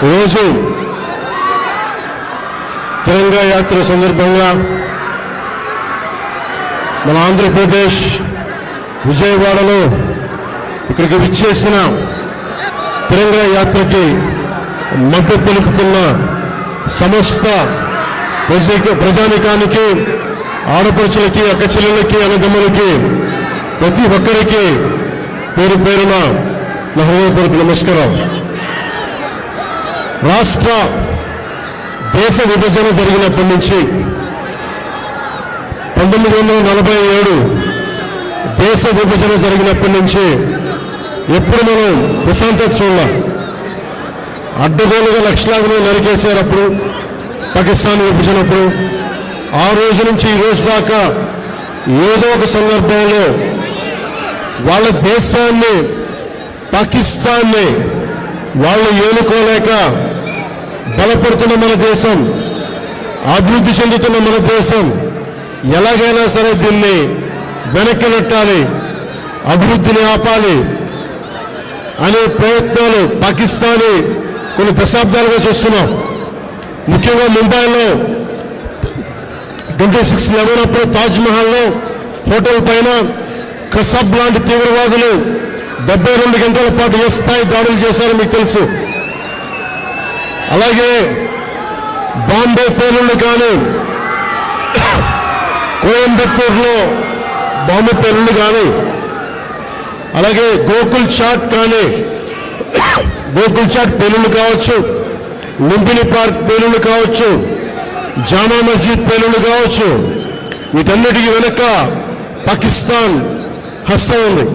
ఈరోజు తిరంగా యాత్ర సందర్భంగా మన ఆంధ్రప్రదేశ్ విజయవాడలో ఇక్కడికి విచ్చేసిన తిరంగా యాత్రకి మద్దతు తెలుపుతున్న సమస్త ప్రజానికానికి, ఆడపడుచులకి, అక్కచెల్లెలకి, అన్నదమ్ములకి, ప్రతి ఒక్కరికి పేరు పేరున నా హృదయపూర్వక నమస్కారం. రాష్ట్ర దేశ విభజన జరిగినప్పటి నుంచి 1947 దేశ విభజన జరిగినప్పటి నుంచి ఎప్పుడు మనం ప్రశాంతత చూడాల. అడ్డగోలుగా లక్షలాదిని నరికేశారు అప్పుడు పాకిస్తాన్ విభజనప్పుడు. ఆ రోజు నుంచి ఈ రోజు దాకా ఏదో ఒక సందర్భంలో వాళ్ళ దేశాన్ని, పాకిస్తాన్ని వాళ్ళు ఏలుకోలేక బలపడుతున్న మన దేశం, అభివృద్ధి చెందుతున్న మన దేశం ఎలాగైనా సరే దీన్ని వెనక్కి నెట్టాలి, అభివృద్ధిని ఆపాలి అనే ప్రయత్నాలు పాకిస్తానీ కొన్ని దశాబ్దాలుగా చూస్తున్నాం. ముఖ్యంగా ముంబైలో 26/11 అప్పుడు తాజ్మహల్లో హోటల్ పైన కసబ్ లాంటి తీవ్రవాదులు 72 గంటల పాటు ఏ స్థాయి దాడులు చేశారో మీకు తెలుసు. అలాగే బాంబే పేలుళ్లు కానీ, కోయంబత్తూరులో బాంబు పేలుళ్లు కానీ, అలాగే గోకుల్ చాట్ కానీ, గోకుల్ చాట్ పేలుళ్లు కావచ్చు, లుంబిని పార్క్ పేలుళ్లు కావచ్చు, జామా మస్జిద్ పేలుళ్లు కావచ్చు, వీటన్నిటికీ వెనక పాకిస్తాన్ హస్తం ఉంది.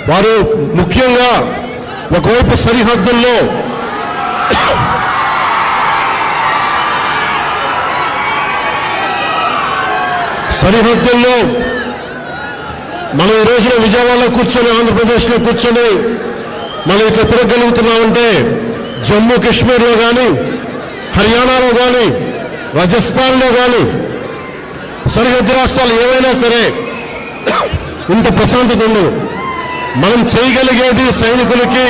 వారు ముఖ్యంగా ఒకవైపు సరిహద్దుల్లో మనం ఈ రోజున విజయవాడలో కూర్చొని, ఆంధ్రప్రదేశ్లో కూర్చొని మనం ఇట్లా తిరగలుగుతున్నామంటే జమ్మూ కాశ్మీర్లో కానీ, హర్యానాలో కానీ, రాజస్థాన్లో కానీ, సరిహద్దు రాష్ట్రాలు ఏవైనా సరే ఇంత ప్రశాంతత ఉండదు. మనం చేయగలిగేది సైనికులకి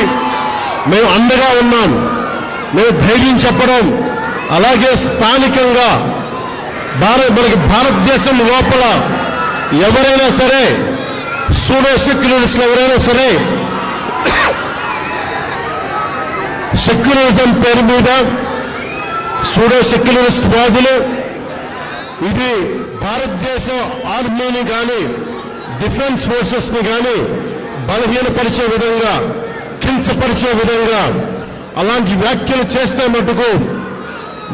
మేము అండగా ఉన్నాం, మేము ధైర్యం చెప్పడం, అలాగే స్థానికంగా మనకి భారతదేశం లోపల ఎవరైనా సరే సూడో సెక్యులరిస్టులు ఎవరైనా సరే సెక్యులరిజం పేరు మీద సూడో సెక్యులరిస్ట్ వాదులు ఇది భారతదేశ ఆర్మీని కానీ, డిఫెన్స్ ఫోర్సెస్ని కానీ బలహీనపరిచే విధంగా, కించపరిచే విధంగా అలాంటి వ్యాఖ్యలు చేస్తే మటుకు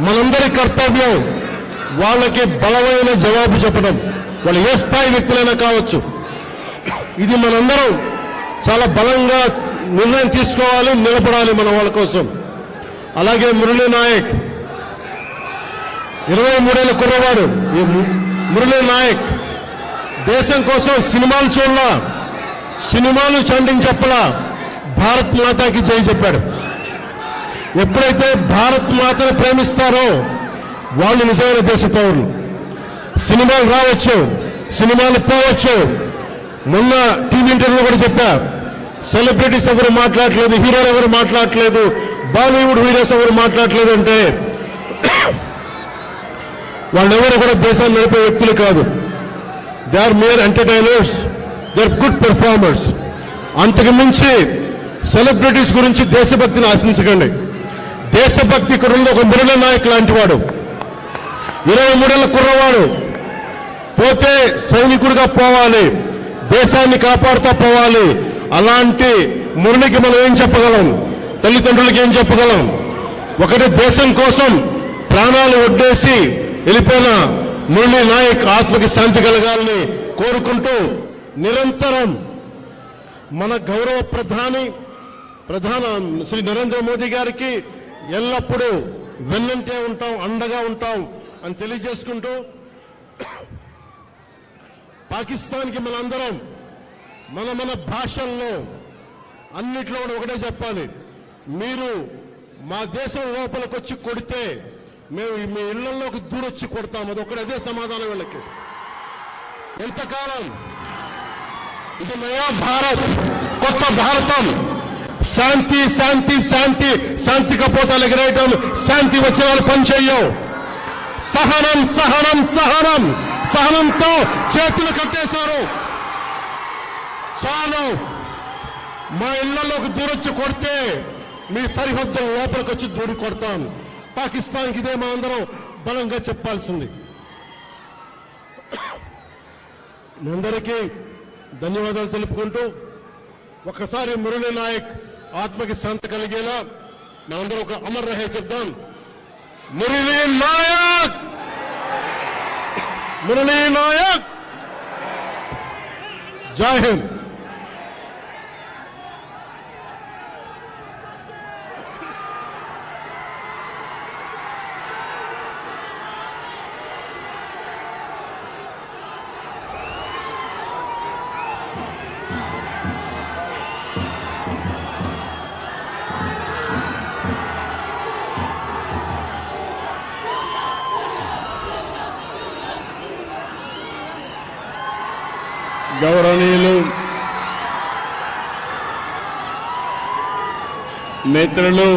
మనందరి కర్తవ్యం వాళ్ళకి బలమైన జవాబు చెప్పడం. వాళ్ళు ఏ స్థాయి వ్యక్తులైనా కావచ్చు. ఇది మనందరం చాలా బలంగా నిర్ణయం తీసుకోవాలి, నిలబడాలి మన వాళ్ళ కోసం. అలాగే మురళీ నాయక్ 23 ఏళ్ల కుర్రవాడు. ఈ మురళీ నాయక్ దేశం కోసం సినిమాలు చూడలా, సినిమాలు చండింగ్ చెప్పలా, భారత్ మాతాకి జై చెప్పాడు. ఎప్పుడైతే భారత్ మాతను ప్రేమిస్తారో వాళ్ళు నిజమైన దేశ పౌరులు. సినిమాలు రావచ్చు, సినిమాలు పోవచ్చు. మొన్న టీవీ ఇంటర్వ్యూలో కూడా చెప్పా, సెలబ్రిటీస్ ఎవరు మాట్లాడలేదు, హీరోలు ఎవరు మాట్లాడలేదు, బాలీవుడ్ హీరోస్ ఎవరు మాట్లాడలేదు అంటే వాళ్ళెవరు కూడా దేశాన్ని నడిపే వ్యక్తులు కాదు. They are mere entertainers, they are good performers. అంతకు మించి సెలబ్రిటీస్ గురించి దేశభక్తిని ఆశించకండి. దేశభక్తి ఇక్కడ ఉంది. ఒక మురళీ నాయక్ లాంటి వాడు, 23 ఏళ్ల కుర్రవాడు, పోతే సైనికుడిగా పోవాలి, దేశాన్ని కాపాడుతూ పోవాలి. అలాంటి మురళికి మనం ఏం చెప్పగలం? తల్లిదండ్రులకి ఏం చెప్పగలం? ఒకటి దేశం కోసం ప్రాణాలు ఒడ్డేసి వెళ్ళిపోయిన మురళీ నాయక్ ఆత్మకి శాంతి కలగాలని కోరుకుంటూ, నిరంతరం మన గౌరవ ప్రధాని శ్రీ నరేంద్ర మోదీ గారికి ఎల్లప్పుడూ వెన్నంటే ఉంటాం, అండగా ఉంటాం అని తెలియజేసుకుంటూ, పాకిస్తాన్కి మనందరం మన భాషల్లో అన్నిట్లో కూడా ఒకటే చెప్పాలి. మీరు మా దేశం లోపలికి వచ్చి కొడితే మేము మీ ఇళ్లలోకి దూరొచ్చి కొడతాం. అదే సమాధానం వీళ్ళకి. ఎంతకాలం ఇది నయా భారత్, కొత్త భారతం, శాంతి శాంతి శాంతి శాంతి కపోతాలు ఎగిరేయటం, శాంతి వచ్చే వాళ్ళు పనిచేయం. సహనం సహనం సహనం సహనంతో చేతులు కట్టేశారు. చాలు. మా ఇళ్లలోకి దూరొచ్చి కొడితే మీ సరిహద్దుల లోపలికి వచ్చి దూరి కొడతాం. పాకిస్తాన్కి ఇదే మా అందరం బలంగా చెప్పాల్సింది. మీ అందరికీ ధన్యవాదాలు తెలుపుకుంటూ ఒకసారి మురళీ నాయక్ ఆత్మకి శాంతి కలిగేలా మనందరం ఒక అమర్ రహే చెప్దాం. మురళీ నాయక్, మురళీ నాయక్, జై హింద్. గౌరవనీయులు మిత్రులు